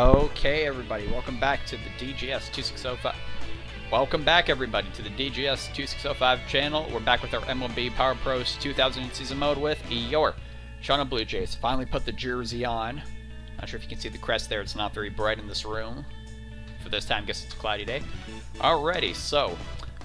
Okay, everybody, welcome back to the DGS 2605. Welcome back, everybody, to the DGS 2605 channel. We're back with our MLB Power Pros 2000 season mode with your Toronto Blue Jays. Finally put the jersey on. Not sure if you can see the crest there. It's not very bright in this room. For this time, I guess it's a cloudy day. Alrighty, so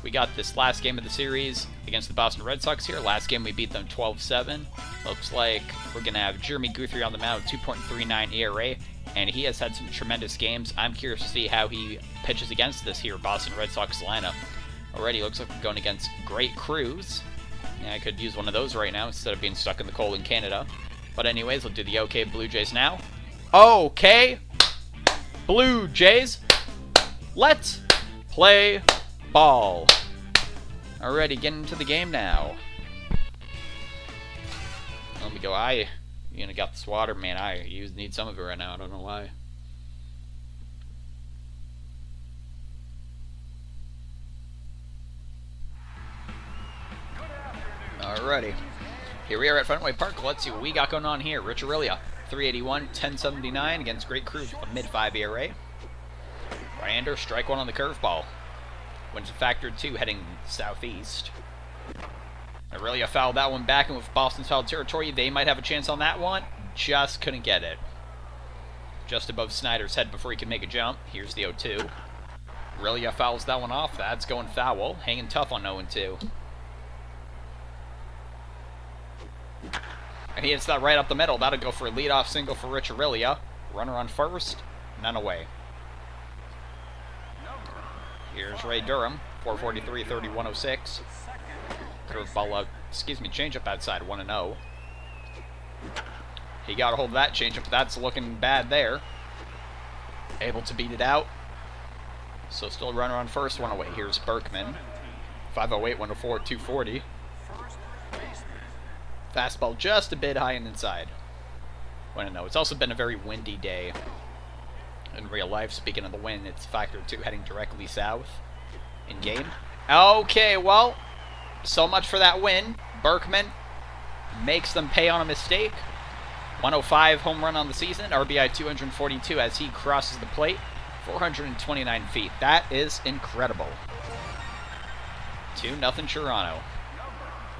we got this last game of the series against the Boston Red Sox here. Last game we beat them 12-7. Looks like we're going to have Jeremy Guthrie on the mound with 2.39 ERA. And he has had some tremendous games. I'm curious to see how he pitches against this here Boston Red Sox lineup. Already looks like we're going against Great Crews. Yeah, I could use one of those right now instead of being stuck in the cold in Canada. But anyways, we'll do the OK Blue Jays now. OK Blue Jays, let's play ball. Alrighty, getting into the game now. Let me go. You know, got this water, man. I need some of it right now. I don't know why. Alrighty. Here we are at Fenway Park. Let's see what we got going on here. Rich Aurelia, 381, 1079 against Great Crews with a mid-5 ERA. Ryander, strike one on the curveball. Wins a factor 2 heading southeast. Aurelia fouled that one back, and with Boston's foul territory, they might have a chance on that one. Just couldn't get it. Just above Snyder's head before he could make a jump. Here's the 0-2. Aurelia fouls that one off. That's going foul. Hanging tough on 0-2. And he hits that right up the middle. That'll go for a leadoff single for Rich Aurelia. Runner on first. None away. Here's Ray Durham. 443, 3106. Curveball, changeup outside, 1-0. He got a hold of that changeup. That's looking bad there. Able to beat it out. So still a runner on first, one away. Here's Berkman. 508, 104, 240. Fastball just a bit high and inside. 1-0. It's also been a very windy day in real life. Speaking of the wind, it's factor 2 heading directly south in game. Okay, well, so much for that win. Berkman makes them pay on a mistake. 105 home run on the season. RBI 242 as he crosses the plate. 429 feet. That is incredible. 2-0 Toronto.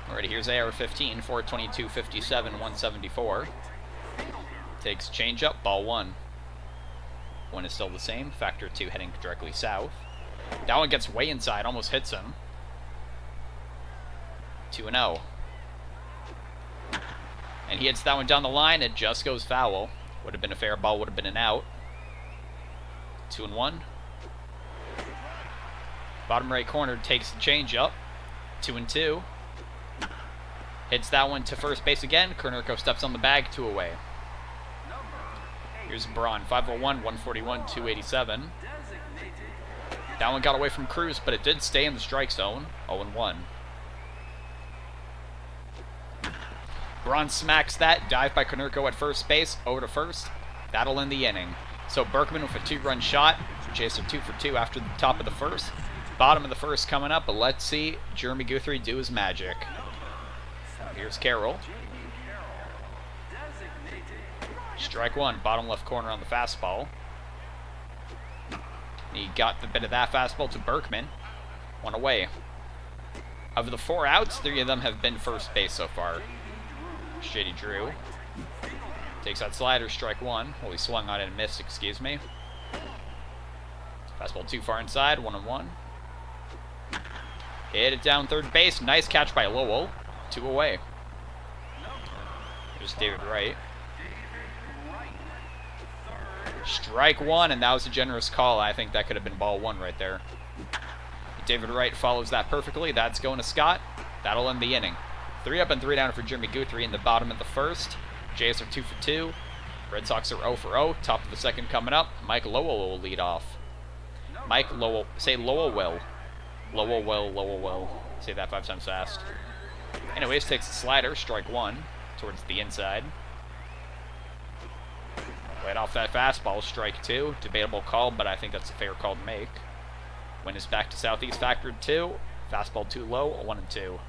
Alrighty, here's AR-15. 422, 57, 174. Takes changeup. Ball 1. One is still the same. Factor 2 heading directly south. That one gets way inside. Almost hits him. 2-0. And he hits that one down the line. It just goes foul. Would have been a fair ball. Would have been an out. 2-1. Bottom right corner takes the changeup. 2-2. Hits that one to first base again. Konerko steps on the bag. 2 away. Here's Braun. 501, 141, 287. That one got away from Cruz, but it did stay in the strike zone. 0-1. Braun smacks that. Dive by Konerko at first base. Over to first. That'll end the inning. So Berkman with a 2-run shot. Jays are 2 for 2 after the top of the first. Bottom of the first coming up, but let's see Jeremy Guthrie do his magic. Here's Carroll. Strike 1. Bottom left corner on the fastball. He got the bit of that fastball to Berkman. 1 away. Of the 4 outs, 3 of them have been first base so far. Shady Drew. Takes that slider, strike 1. Well, he swung on it and missed, excuse me. Fastball too far inside, 1-1. Hit it down third base. Nice catch by Lowell. 2 away. Here's David Wright. Strike 1, and that was a generous call. I think that could have been ball 1 right there. David Wright follows that perfectly. That's going to Scott. That'll end the inning. 3 up and 3 down for Jeremy Guthrie in the bottom of the first. Jays are 2 for 2. Red Sox are 0 for 0. Top of the second coming up. Mike Lowell will lead off. Mike Lowell. Say Lowell will. Lowell will. Lowell will. Say that 5 times fast. Anyways, takes the slider. Strike 1 towards the inside. Right off that fastball. Strike 2. Debatable call, but I think that's a fair call to make. Win is back to southeast. Factored 2. Fastball too low. 1-2.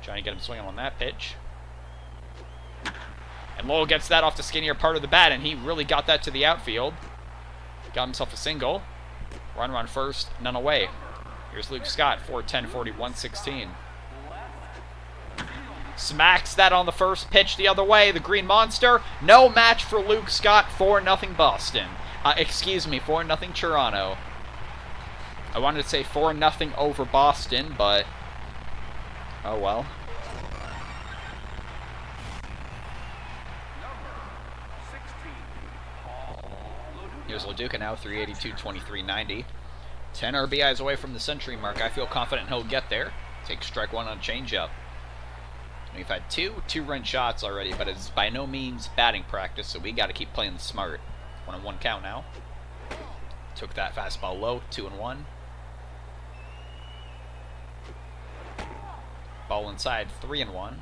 Trying to get him swinging on that pitch. And Lowell gets that off the skinnier part of the bat, and he really got that to the outfield. Got himself a single. Runner on first, none away. Here's Luke Scott, 4-10, 41-16. Smacks that on the first pitch the other way. The Green Monster, no match for Luke Scott, 4-0 Boston. Excuse me, 4-0 Toronto. I wanted to say 4-0 over Boston, but oh well. Here's Leduca now, 382, 23-90. 10 RBIs away from the century mark. I feel confident he'll get there. Take strike one on a changeup. We've had two-run shots already, but it's by no means batting practice, so we got to keep playing smart. 1-1 count now. Took that fastball low, 2-1. Ball inside, 3-1.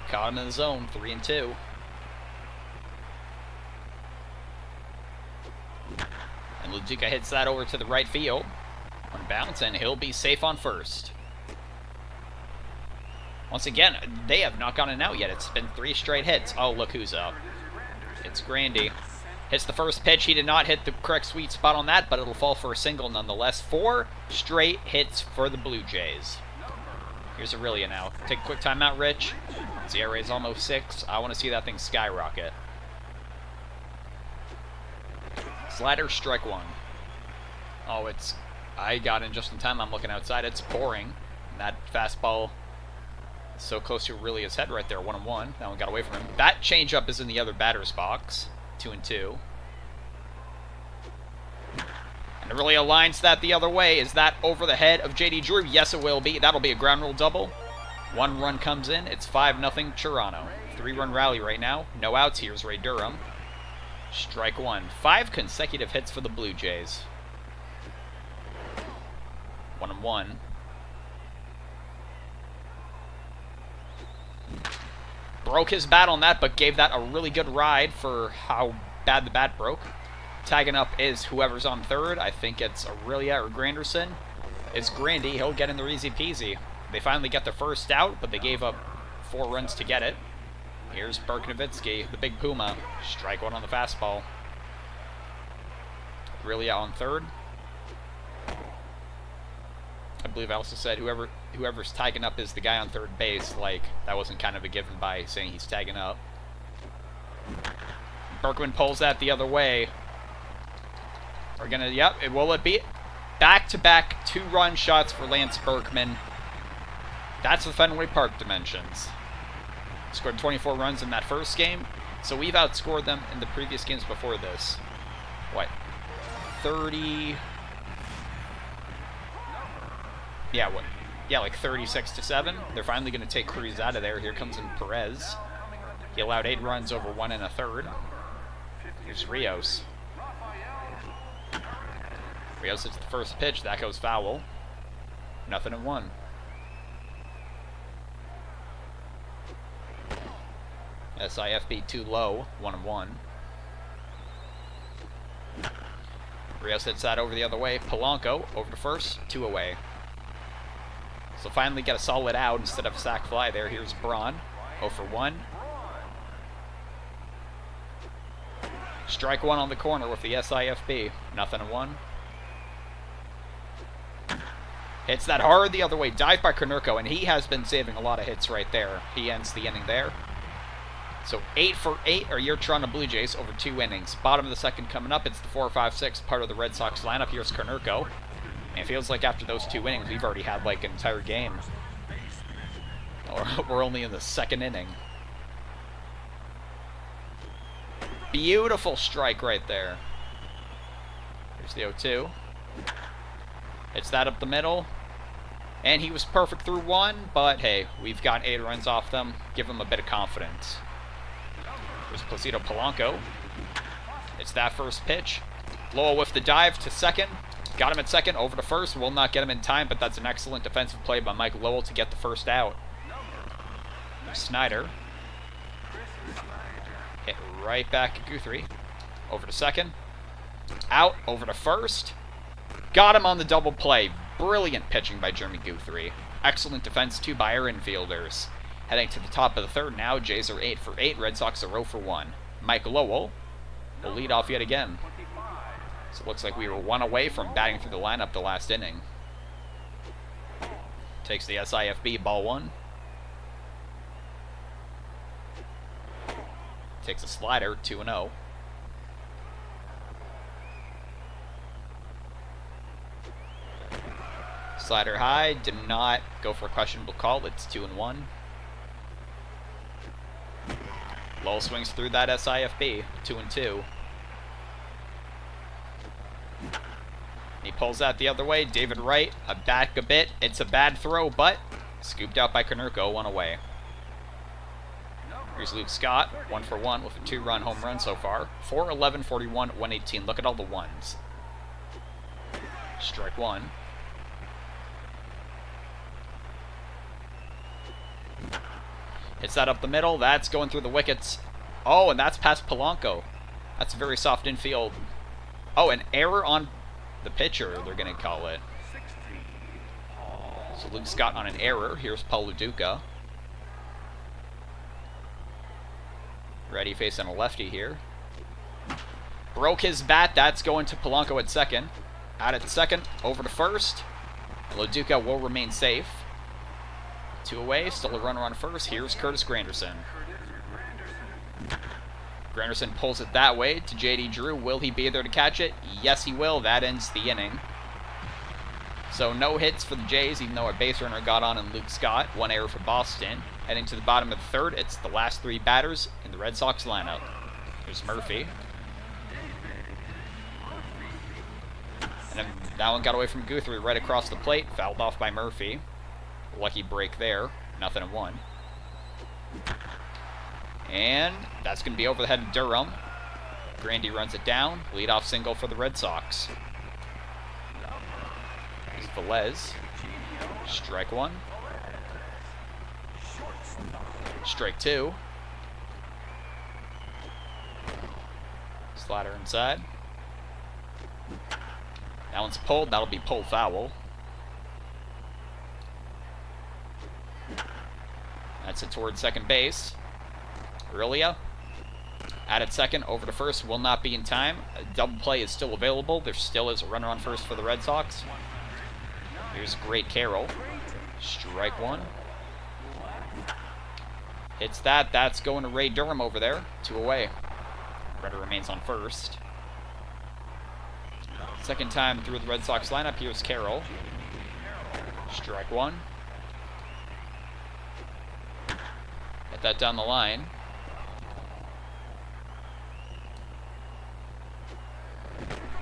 Caught him in the zone, 3-2. And Leduca hits that over to the right field. On bounce, and he'll be safe on first. Once again, they have not gotten out yet. It's been 3 straight hits. Oh, look who's up. It's Grandy. Hits the first pitch. He did not hit the correct sweet spot on that, but it'll fall for a single nonetheless. 4 straight hits for the Blue Jays. Here's Aurelia now. Take a quick timeout, Rich. The ERA is almost 6. I want to see that thing skyrocket. Slider, strike 1. Oh, I got in just in time. I'm looking outside. It's pouring. And that fastball is so close to Aurelia's head right there. 1-1. That one got away from him. That changeup is in the other batter's box. 2-2. And Aurelia lines that the other way. Is that over the head of J.D. Drew? Yes, it will be. That'll be a ground rule double. 1 run comes in. It's 5-0 Toronto. 3-run rally right now. No outs. Here's Ray Durham. Strike 1. 5 consecutive hits for the Blue Jays. 1-1. Broke his bat on that, but gave that a really good ride for how bad the bat broke. Tagging up is whoever's on third. I think it's Aurelia or Granderson. It's Grandy. He'll get in there easy peasy. They finally get the first out, but they gave up 4 runs to get it. Here's Berknovitsky, the big Puma. Strike 1 on the fastball. Aurelia on third. I believe I also said whoever's tagging up is the guy on third base. Like, that wasn't kind of a given by saying he's tagging up. Berkman pulls that the other way. We're gonna, yep, will it be? Back-to-back 2-run shots for Lance Berkman. That's the Fenway Park dimensions. Scored 24 runs in that first game, so we've outscored them in the previous games before this. What? 30... Yeah, what? Yeah, like 36-7. They're finally going to take Cruz out of there. Here comes in Perez. He allowed 8 runs over 1 1/3. Here's Rios. Rios hits the first pitch. That goes foul. 0-1. SIFB too low. 1-1. Rios hits that over the other way. Polanco over to first. 2 away. So finally get a solid out instead of a sac fly there. Here's Braun. 0-1. Strike 1 on the corner with the SIFB. 0-1. Hits that hard the other way. Dive by Konerko, and he has been saving a lot of hits right there. He ends the inning there. So 8 for 8 are your Toronto Blue Jays over 2 innings. Bottom of the second coming up. It's the 4-5-6 part of the Red Sox lineup. Here's Konerko. And it feels like after those 2 innings, we've already had like an entire game. Or we're only in the second inning. Beautiful strike right there. Here's the 0-2. Hits that up the middle. And he was perfect through 1, but hey, we've got 8 runs off them. Give them a bit of confidence. There's Placido Polanco. It's that first pitch. Lowell with the dive to second. Got him at second, over to first. Will not get him in time, but that's an excellent defensive play by Mike Lowell to get the first out. Snyder. Hit right back at Guthrie. Over to second. Out, over to first. Got him on the double play. Brilliant pitching by Jeremy Guthrie. Excellent defense, too, by our infielders. Heading to the top of the third now. Jays are 8 for 8. Red Sox are 0 for 1. Mike Lowell will lead off yet again. So it looks like we were 1 away from batting through the lineup the last inning. Takes the SIFB, ball 1. Takes a slider, 2-0. Slider high, did not go for a questionable call. It's 2-1. Lowell swings through that SIFB, 2-2. He pulls that the other way. David Wright, back a bit. It's a bad throw, but scooped out by Konerko, 1 away. Here's Luke Scott, 1 for 1 with a 2-run home run so far. 4-11, 41, 118. Look at all the ones. Strike 1. Hits that up the middle. That's going through the wickets. Oh, and that's past Polanco. That's a very soft infield. Oh, an error on the pitcher, they're going to call it. So Luke Scott on an error. Here's Paul Luduca. Ready facing a lefty here. Broke his bat. That's going to Polanco at second. Out at second. Over to first. Luduca will remain safe. 2 away. Still a runner on first. Here's Curtis Granderson. Granderson pulls it that way to J.D. Drew. Will he be there to catch it? Yes, he will. That ends the inning. So no hits for the Jays, even though a base runner got on in Luke Scott. 1 error for Boston. Heading to the bottom of the third, it's the last 3 batters in the Red Sox lineup. Here's Murphy. And then that one got away from Guthrie right across the plate. Fouled off by Murphy. Lucky break there. 0-1. And that's going to be over the head of Durham. Grandy runs it down. Leadoff single for the Red Sox. Here's Velez. Strike 1. Strike 2. Slider inside. That one's pulled. That'll be pulled foul. That's it toward second base. Aurelia out at second, over to first, will not be in time. A double play is still available. There still is a runner on first for the Red Sox. Here's Great Carroll. Strike 1. Hits that. That's going to Ray Durham over there. 2 away. Runner remains on first. Second time through the Red Sox lineup. Here's Carroll. Strike 1. Hit that down the line.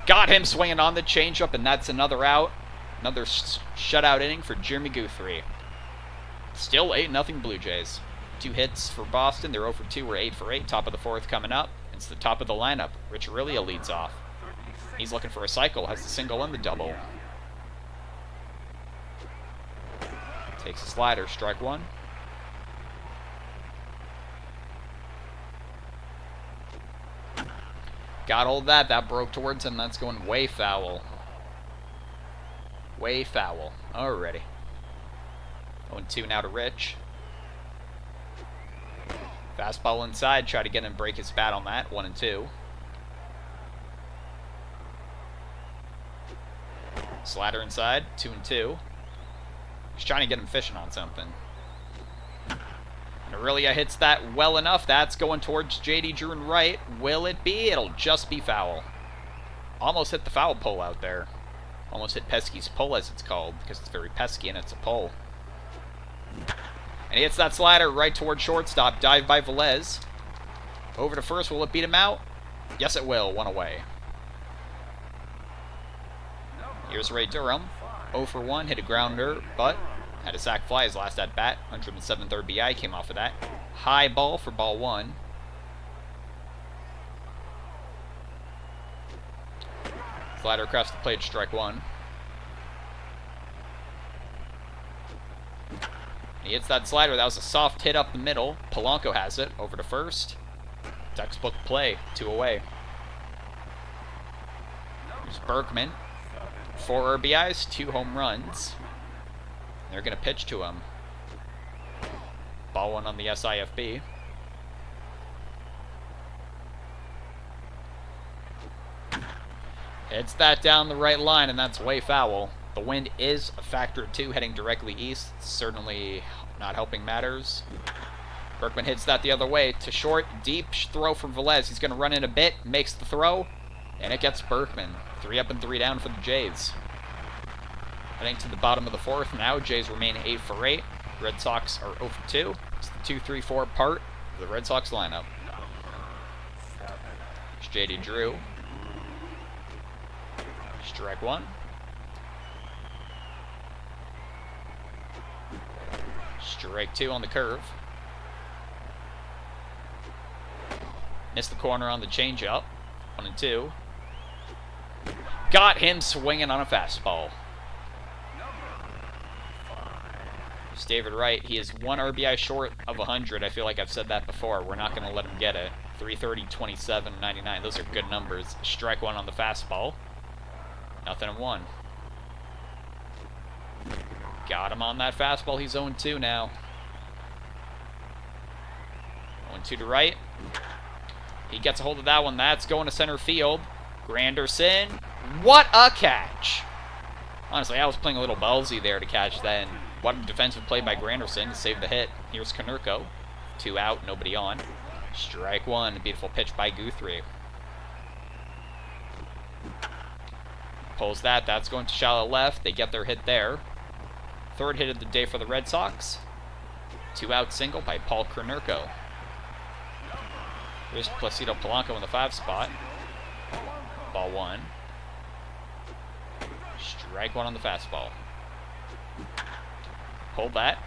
Got him swinging on the changeup, and that's another out. Another shutout inning for Jeremy Guthrie. Still 8-0 Blue Jays. 2 hits for Boston. They're 0 for 2. We're 8 for 8. Top of the 4th coming up. It's the top of the lineup. Rich Aurelia leads off. He's looking for a cycle. Has the single and the double. Takes a slider. Strike 1. Got hold of that. That broke towards him. That's going way foul. Way foul. Already. 0-2 now to Rich. Fastball inside. Try to get him to break his bat on that. 1-2. Slider inside. 2-2. He's trying to get him fishing on something. And Aurelia hits that well enough. That's going towards J.D. Drew and right. Will it be? It'll just be foul. Almost hit the foul pole out there. Almost hit Pesky's pole, as it's called, because it's very pesky and it's a pole. And he hits that slider right towards shortstop. Dive by Velez. Over to first. Will it beat him out? Yes, it will. 1 away. Here's Ray Durham. 0 for 1. Hit a grounder, but had a sac fly his last at bat. 107th RBI came off of that. High ball for ball 1. Slider across the plate. Strike 1. He hits that slider. That was a soft hit up the middle. Polanco has it. Over to first. Textbook play. 2 away. Here's Berkman. 4 RBIs, 2 home runs. They're going to pitch to him. Ball one on the SIFB. Hits that down the right line, and that's way foul. The wind is a factor of 2 heading directly east. It's certainly not helping matters. Berkman hits that the other way to short. Deep throw from Velez. He's going to run in a bit, makes the throw, and it gets Berkman. 3 up and 3 down for the Jays. Heading to the bottom of the 4th now. Jays remain 8 for 8. Red Sox are 0 for 2. It's the 2-3-4 part of the Red Sox lineup. There's J.D. Drew. Strike 1. Strike 2 on the curve. Missed the corner on the changeup. 1 and 2. Got him swinging on a fastball. It's David Wright. He is 1 RBI short of 100. I feel like I've said that before. We're not going to let him get it. 330, 27, 99. Those are good numbers. Strike 1 on the fastball. Nothing in 1. Got him on that fastball. He's 0-2 now. 0-2 to right. He gets a hold of that one. That's going to center field. Granderson. What a catch! Honestly, I was playing a little ballsy there to catch that. What a defensive play by Granderson to save the hit. Here's Konerko. 2 out, nobody on. Strike 1. Beautiful pitch by Guthrie. Pulls that. That's going to shallow left. They get their hit there. 3rd hit of the day for the Red Sox. 2 out single by Paul Konerko. Here's Placido Polanco in the 5 spot. Ball 1. Strike 1 on the fastball. Hold that.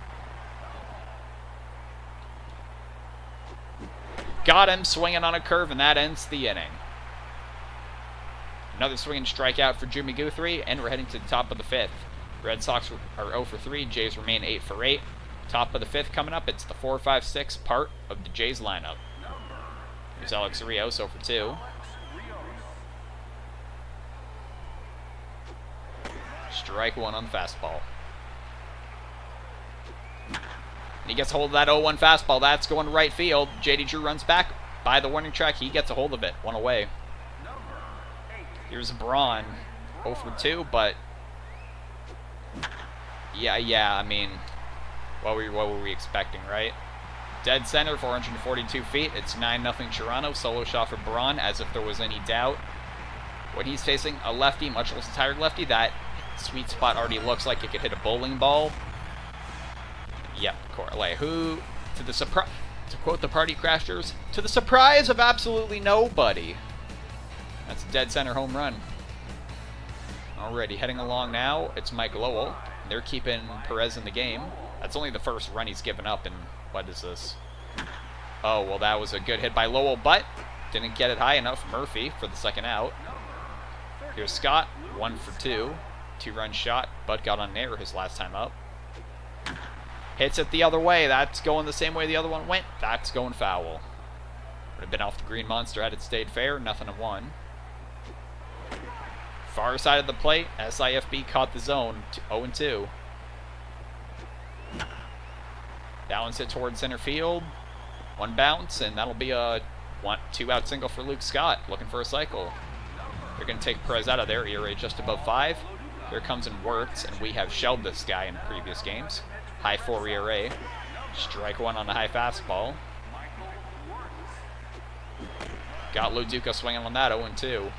Got him swinging on a curve, and that ends the inning. Another swinging strikeout for Jimmy Guthrie, and we're heading to the top of the 5th. Red Sox are 0 for 3. Jays remain 8 for 8. Top of the 5th coming up. It's the 4-5-6 part of the Jays lineup. Here's Alex Rios, 0 for 2. Strike 1 on the fastball. And he gets a hold of that 0-1 fastball. That's going to right field. J.D. Drew runs back by the warning track. He gets a hold of it. 1 away. Here's Braun. 0 for 2, but... Yeah, I mean... What were we expecting, right? Dead center, 442 feet. It's 9-0 Toronto. Solo shot for Braun, as if there was any doubt. When he's facing a lefty, much less tired lefty, that sweet spot already looks like it could hit a bowling ball. Yep, Corley. Who, to quote the Party Crashers, to the surprise of absolutely nobody. That's a dead center home run. Alrighty, heading along now, it's Mike Lowell. They're keeping Perez in the game. That's only the first run he's given up, and what is this? Oh, well, that was a good hit by Lowell, but didn't get it high enough. Murphy for the 2nd out. Here's Scott, 1 for 2. 2-run shot, but got on error his last time up. Hits it the other way. That's going the same way the other one went. That's going foul. Would have been off the Green Monster had it stayed fair. 0-1. Far side of the plate. SIFB caught the zone. 0-2. That one's hit towards center field. 1 bounce, and that'll be a 2-out single for Luke Scott. Looking for a cycle. They're going to take Perez out of there. ERA just above 5. Here comes in Wirtz, and we have shelled this guy in previous games. High 4 ERA. Strike 1 on the high fastball. Got Lou Duca swinging on that. 0-2.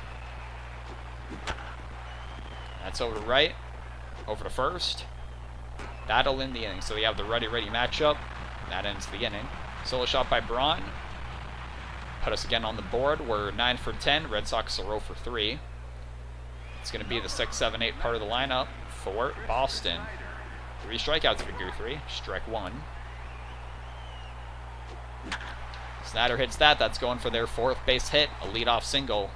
That's over to right. Over to first. That'll end the inning. So we have the ready matchup. That ends the inning. Solo shot by Braun. Put us again on the board. We're 9 for 10. Red Sox are 0 for 3. It's going to be the 6, 7, 8 part of the lineup for Boston. 3 strikeouts for Guthrie. Strike 1. Snyder hits that. That's going for their 4th base hit. A leadoff single.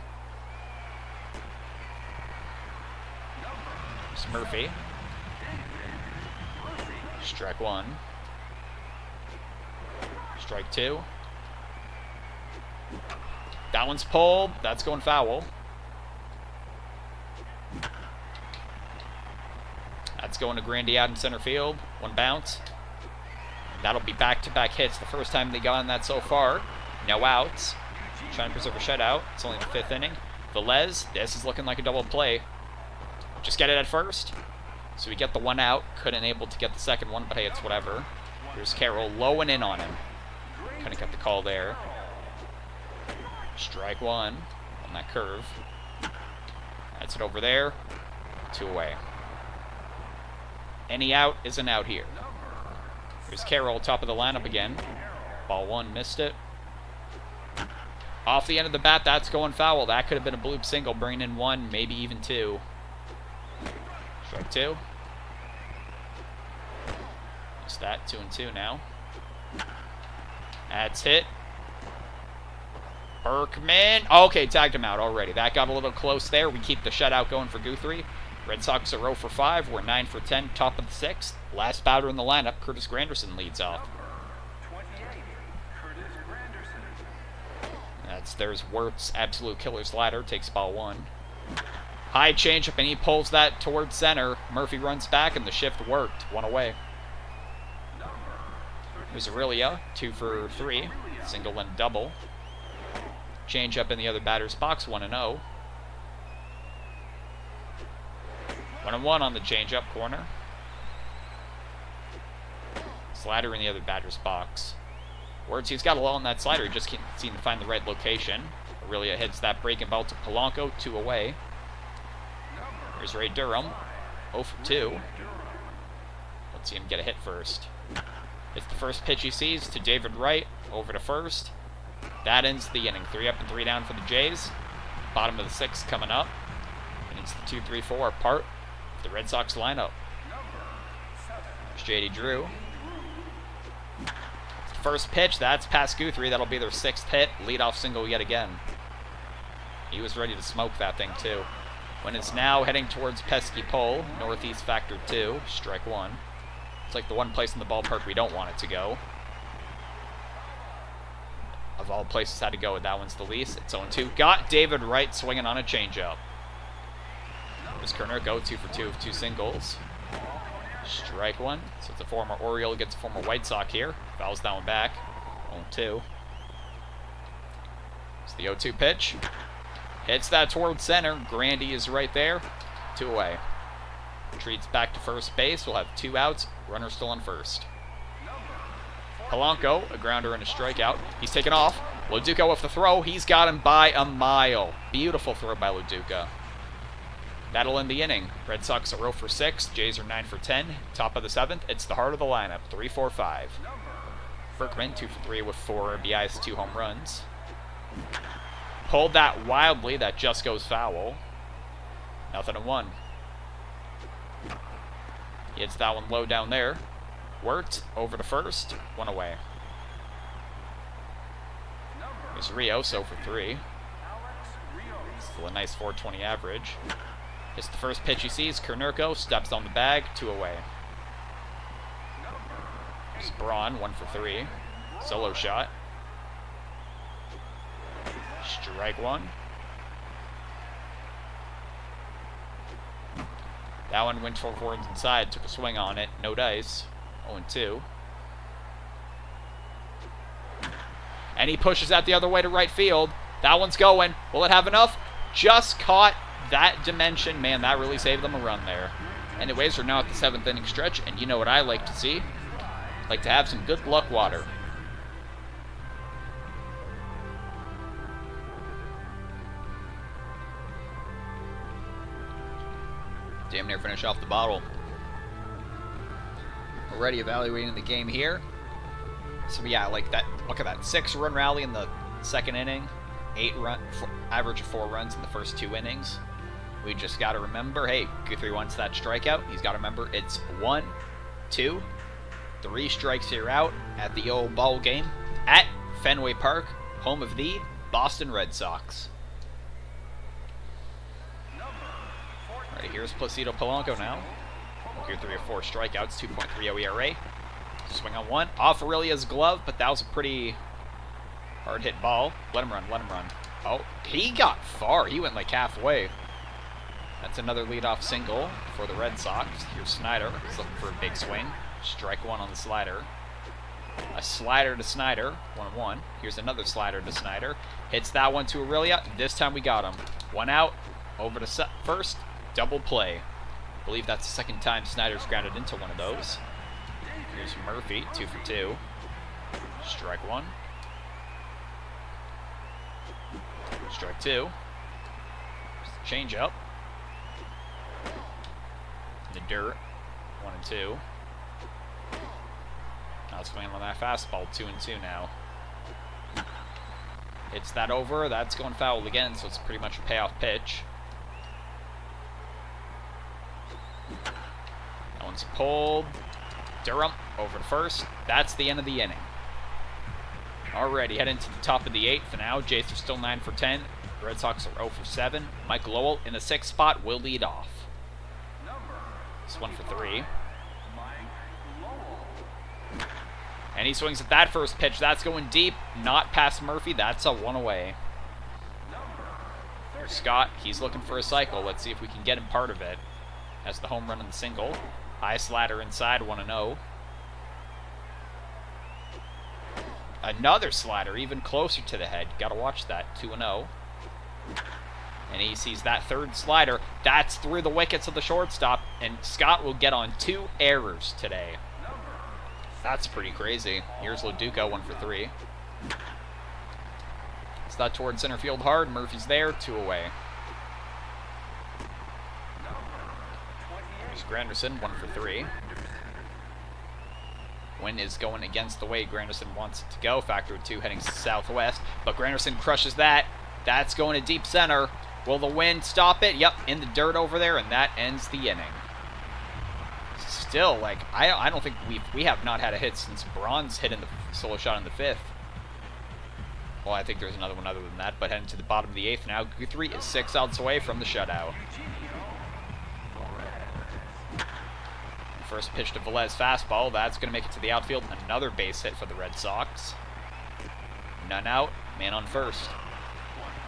It's Murphy. Strike 1. Strike 2. That one's pulled. That's going foul. That's going to Grandy out in center field. One bounce. And that'll be back-to-back hits. The first time they got on that so far. No outs. Trying to preserve a shutout. It's only the 5th inning. Velez, this is looking like a double play. Just get it at first. So we get the 1 out. Couldn't able to get the second one, but hey, it's whatever. Here's Carroll low and in on him. Couldn't get the call there. Strike 1 on that curve. That's it over there. 2 away. Any out is an out here. Here's Carroll, top of the lineup again. Ball 1, missed it. Off the end of the bat, that's going foul. That could have been a bloop single, bringing in 1, maybe even 2. Strike 2. Just that, 2-2 now. That's hit. Berkman. Okay, tagged him out already. That got a little close there. We keep the shutout going for Guthrie. Red Sox are 0 for 5. We're 9 for 10, top of the 6th. Last batter in the lineup, Curtis Granderson leads off. There's Wirt's absolute killer slider. Takes ball 1. High changeup, and he pulls that towards center. Murphy runs back, and the shift worked. 1 away. There's Aurelia, 2 for 3. Single and double. Changeup in the other batter's box, 1-0. 1-1 on the changeup corner. Slider in the other batter's box. Words, he's got a low on that slider. He just can't seem to find the right location. Aurelia hits that breaking ball to Polanco, 2 away. Here's Ray Durham, 0 for 2. Let's see him get a hit first. It's the first pitch he sees to David Wright, over to first. That ends the inning. 3 up and 3 down for the Jays. Bottom of the 6th coming up. And it's the 2-3-4 part of the Red Sox lineup. There's J.D. Drew. First pitch, that's past Guthrie. That'll be their 6th hit. Leadoff single yet again. He was ready to smoke that thing, too. When it's now heading towards pesky pole, northeast factor 2, strike 1. It's like the one place in the ballpark we don't want it to go. Of all places had to go, that one's the least. It's 0-2. Got David Wright swinging on a changeup. There's Kerner, go 2 for 2 with 2 singles. Strike 1. So it's a former Oriole against a former White Sox here. Fouls that one back. 0-2. It's the 0-2 pitch. Hits that towards center. Grandy is right there. 2 away. Retreats back to first base. We'll have 2 outs. Runner still on first. Polanco, a grounder and a strikeout. He's taken off. Loduca with the throw. He's got him by a mile. Beautiful throw by Loduca. That'll end the inning. Red Sox are 0 for 6. Jays are 9 for 10. Top of the 7th. It's the heart of the lineup. 3-4-5. Berkman, 2 for 3 with 4 RBIs, 2 home runs. Pulled that wildly. That just goes foul. 0-1. He hits that one low down there. Wirt over to first. 1 away. There's Rios, 0 for 3. Still a nice 420 average. It's the first pitch he sees. Kernurko steps on the bag. 2 away. There's Braun, 1 for 3. Solo shot. Strike 1. That one went forwards inside. Took a swing on it. No dice. 0-2. And he pushes that the other way to right field. That one's going. Will it have enough? Just caught that dimension. Man, that really saved them a run there. Anyways, we're now at the 7th inning stretch, and you know what I like to see? I like to have some good luck water. Damn near finish off the bottle. Already evaluating the game here. So yeah, like that. Look at that 6-run rally in the 2nd inning. Average of 4 runs in the first 2 innings. We just got to remember, hey, Guthrie wants that strikeout. He's got to remember it's 1, 2, 3 strikes here out at the old ball game at Fenway Park, home of the Boston Red Sox. Alright, here's Placido Polanco now. Here 3 or 4 strikeouts, 2.30 ERA. Swing on 1. Off Aurelia's glove, but that was a pretty hard hit ball. Let him run, let him run. Oh, he got far. He went like halfway. That's another leadoff single for the Red Sox. Here's Snyder. He's looking for a big swing. Strike one on the slider. A slider to Snyder. 1-1. Here's another slider to Snyder. Hits that one to Aurelia. This time we got him. One out. Over to first. Double play. I believe that's the second time Snyder's grounded into one of those. Here's Murphy. 2 for 2. Strike one. Strike two. Change up. The dirt. 1-2. Now swinging on that fastball. 2-2 now. Hits that over. That's going foul again, so it's pretty much a payoff pitch. That one's pulled. Durham over to first. That's the end of the inning. Already heading to the top of the 8th now. Jays are still 9 for 10. The Red Sox are 0 for 7. Mike Lowell in the 6th spot will lead off. It's 1 for 3. And he swings at that first pitch. That's going deep. Not past Murphy. That's a 1 away. There's Scott. He's looking for a cycle. Let's see if we can get him part of it. That's the home run on the single. High slider inside. 1-0. Another slider, even closer to the head. Got to watch that. 2-0. And he sees that third slider. That's through the wickets of the shortstop. And Scott will get on 2 errors today. That's pretty crazy. Here's Loduca, 1 for 3. It's that toward center field hard. Murphy's there, 2 away. Here's Granderson, 1 for 3. Wind is going against the way Granderson wants it to go. Factor 2 heading southwest. But Granderson crushes that. That's going to deep center. Will the wind stop it? Yep, in the dirt over there, and that ends the inning. Still, like, I don't think we have not had a hit since Braun's hit in the solo shot in the 5th. Well, I think there's another one other than that, but heading to the bottom of the 8th now. Guthrie is 6 outs away from the shutout. First pitch to Velez fastball. That's going to make it to the outfield. Another base hit for the Red Sox. None out. Man on first.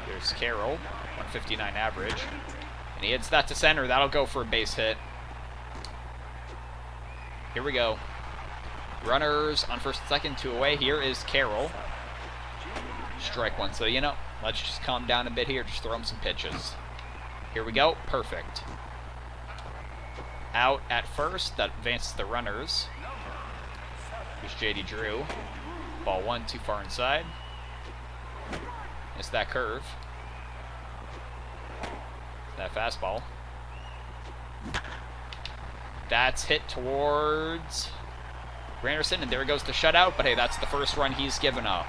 Here's Carroll. 159 average. And he hits that to center. That'll go for a base hit. Here we go. Runners on first and second. 2 away. Here is Carroll. Strike one. So, you know, let's just calm down a bit here. Just throw him some pitches. Here we go. Perfect. Out at first. That advances the runners. Here's J.D. Drew. Ball 1, too far inside. It's that curve. That fastball. That's hit towards Granderson, and there goes the shutout. But hey, that's the first run he's given up.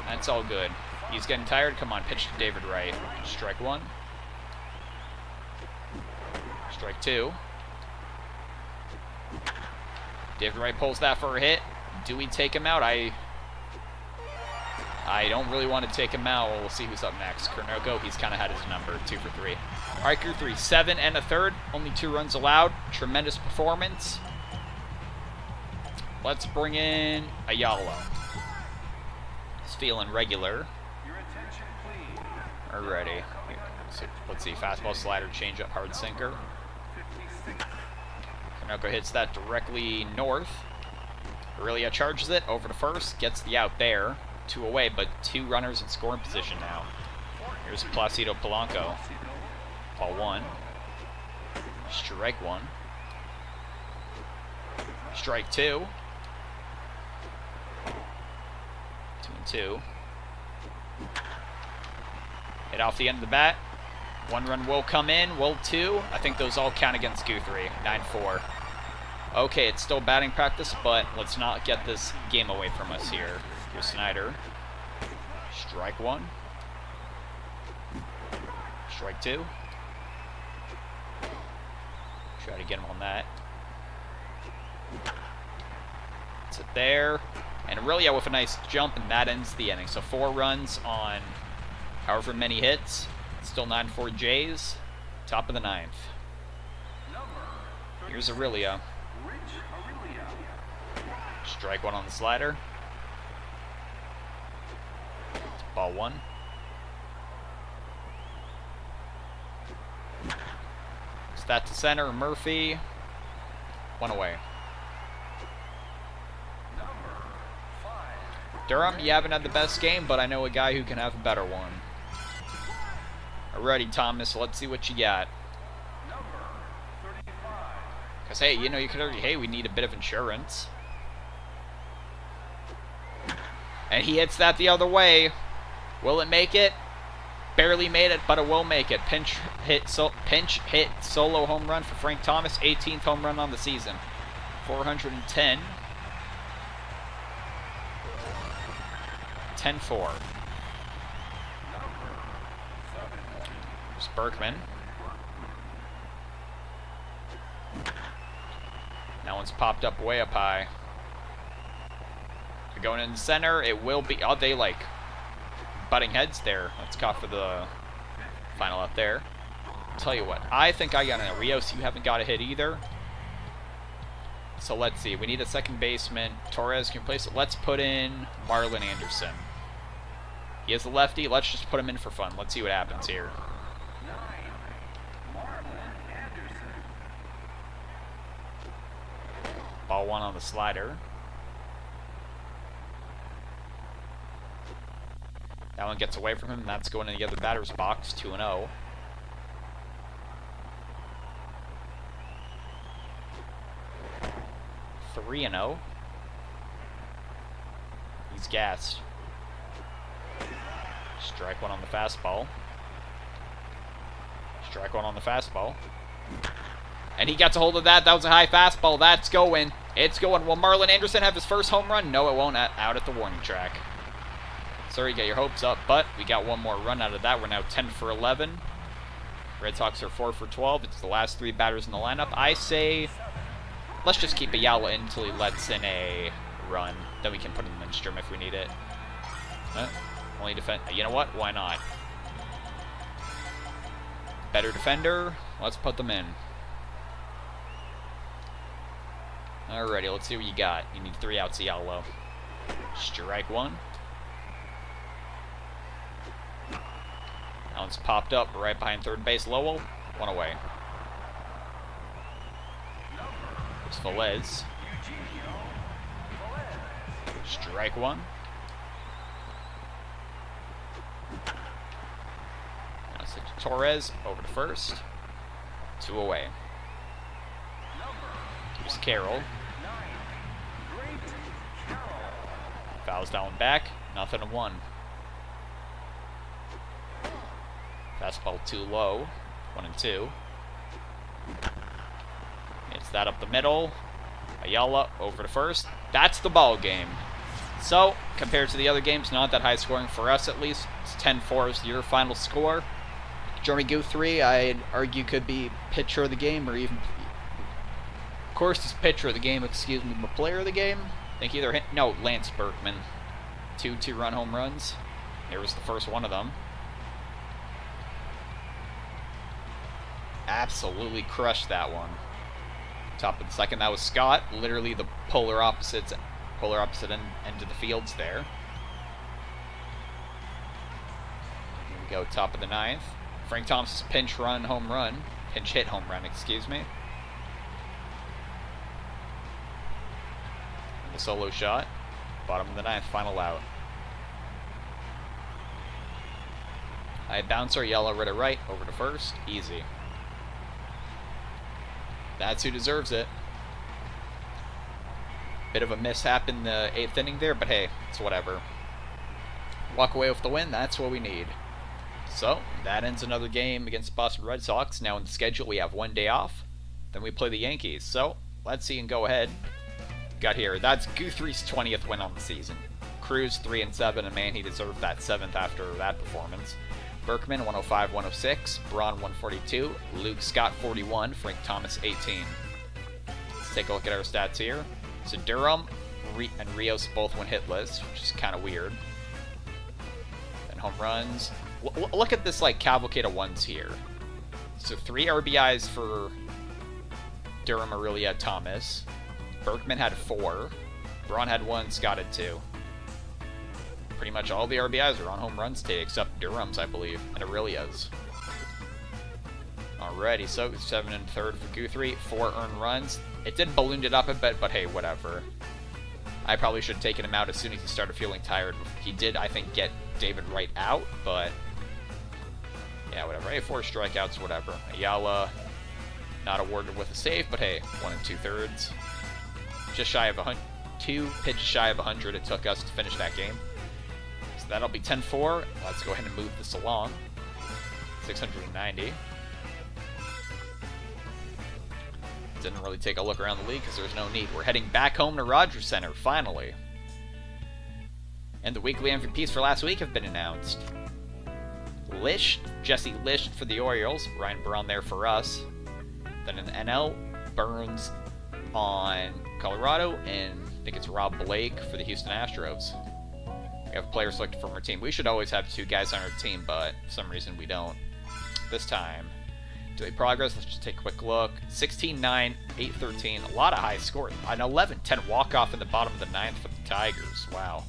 That's all good. He's getting tired. Come on, pitch to David Wright. Strike one. Strike two. David Wright pulls that for a hit. Do we take him out? I don't really want to take him out. We'll see who's up next. Kornoko, he's kind of had his number. 2 for 3. All right, Guthrie, 7 1/3. Only 2 runs allowed. Tremendous performance. Let's bring in Ayala. He's feeling regular. Alrighty. So let's see. Fastball, slider, changeup, hard sinker. Kornoko hits that directly north. Aurelia charges it over to first. Gets the out there. 2 away, but 2 runners in scoring position now. Here's Placido Polanco. Ball 1. Strike 1. Strike 2. 2-2. Hit off the end of the bat. 1 run will come in. Will 2. I think those all count against Guthrie. 9-4. Okay, it's still batting practice, but let's not get this game away from us here. Here's Snyder. Strike 1. Strike 2. Try to get him on that. That's it there. And Aurelia with a nice jump, and that ends the inning. So 4 runs on however many hits. Still 9-4 Jays. Top of the 9th. Here's Aurelia. Strike 1 on the slider. Ball 1. Gets that to center. Murphy. One away. Durham, you haven't had the best game, but I know a guy who can have a better one. Alrighty, Thomas, let's see what you got. Because, hey, you know, you could already, hey, we need a bit of insurance. And he hits that the other way. Will it make it? Barely made it, but it will make it. Pinch hit solo home run for Frank Thomas. 18th home run on the season. 410. 10-4. There's Berkman. That one's popped up way up high. They're going in the center. It will be... Oh, they like butting heads there. Let's call for the final out there. I'll tell you what. I think I got a Rios. You haven't got a hit either. So let's see. We need a second baseman. Torres can replace it. Let's put in Marlon Anderson. He is a lefty. Let's just put him in for fun. Let's see what happens here. Ball one on the slider. That one gets away from him. That's going in the other batter's box. 2-0. Three and 0. He's gassed. Strike one on the fastball. Strike one on the fastball. And he gets a hold of that. That was a high fastball. That's going. It's going. Will Marlon Anderson have his first home run? No, it won't. Out at the warning track. Sorry, get your hopes up, but we got one more run out of that. We're now 10 for 11. Red Sox are 4 for 12. It's the last three batters in the lineup. I say, let's just keep Ayala in until he lets in a run. Then we can put in Lindstrom if we need it. Only defend. You know what? Why not? Better defender. Let's put them in. Alrighty, let's see what you got. You need 3 outs, Ayala. Strike one. That one's popped up right behind third base. Lowell. One away. There's Velez. Strike one. Now it's Torres over to first. 2 away. Here's Carroll. Fouls down back. 0-1. Fastball too low. 1-2. It's that up the middle. Ayala over to first. That's the ball game. So, compared to the other games, not that high scoring for us at least. It's 10-4 is your final score. Jeremy Guthrie, I'd argue, could be pitcher of the game, or even, of course, he's pitcher of the game, excuse me, but player of the game. I think either no, Lance Berkman. 2 two-run home runs. Here was the first one of them. Absolutely crushed that one. Top of the second, that was Scott. Literally the polar opposite end of the fields there. Here we go, top of the ninth. Frank Thomas's pinch hit home run, excuse me. And the solo shot. Bottom of the ninth, final out. I bouncer, Yellow, rid of right, over to first. Easy. That's who deserves it. Bit of a mishap in the 8th inning there, but hey, it's whatever. Walk away with the win, that's what we need. So, that ends another game against Boston Red Sox. Now in the schedule, we have 1 day off. Then we play the Yankees. So, let's see and go ahead. Got here. That's Guthrie's 20th win on the season. Cruz 3-7, and man, he deserved that 7th after that performance. Berkman 105-106, Braun 142, Luke Scott 41, Frank Thomas 18. Let's take a look at our stats here. So Durham and Rios both went hitless, which is kind of weird. And home runs. Look at this like cavalcade of ones here. So 3 RBIs for Durham, Aurelia, Thomas. Berkman had 4. Braun had 1, Scott had 2. Pretty much all the RBIs are on home runs today, except Durham's, I believe, and Aurelia's. Alrighty, so 7 and third for Guthrie, 4 earned runs. It did balloon it up a bit, but hey, whatever. I probably should have taken him out as soon as he started feeling tired. He did, I think, get David Wright out, but yeah, whatever. Hey, 4 strikeouts, whatever. Ayala not awarded with a save, but hey, 1 2/3. Just shy of 100, 2 pitches shy of 100 it took us to finish that game. So that'll be 10-4. Let's go ahead and move this along. 690. Didn't really take a look around the league because there's no need. We're heading back home to Rogers Center, finally. And the weekly MVPs for last week have been announced. Jesse Lish for the Orioles, Ryan Braun there for us. Then in the NL, Burns on Colorado, and I think it's Rob Blake for the Houston Astros. We have players selected from our team. We should always have 2 guys on our team, but for some reason we don't this time. Daily progress, let's just take a quick look. 16-9, 8-13, a lot of high scores. An 11-10 walk-off in the bottom of the 9th for the Tigers. Wow.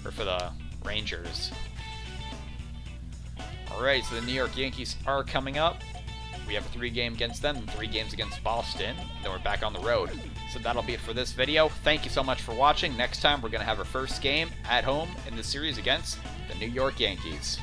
Or for the Rangers. Alright, so the New York Yankees are coming up. We have a 3-game against them and 3 games against Boston. Then we're back on the road. So that'll be it for this video. Thank you so much for watching. Next time we're going to have our first game at home in the series against the New York Yankees.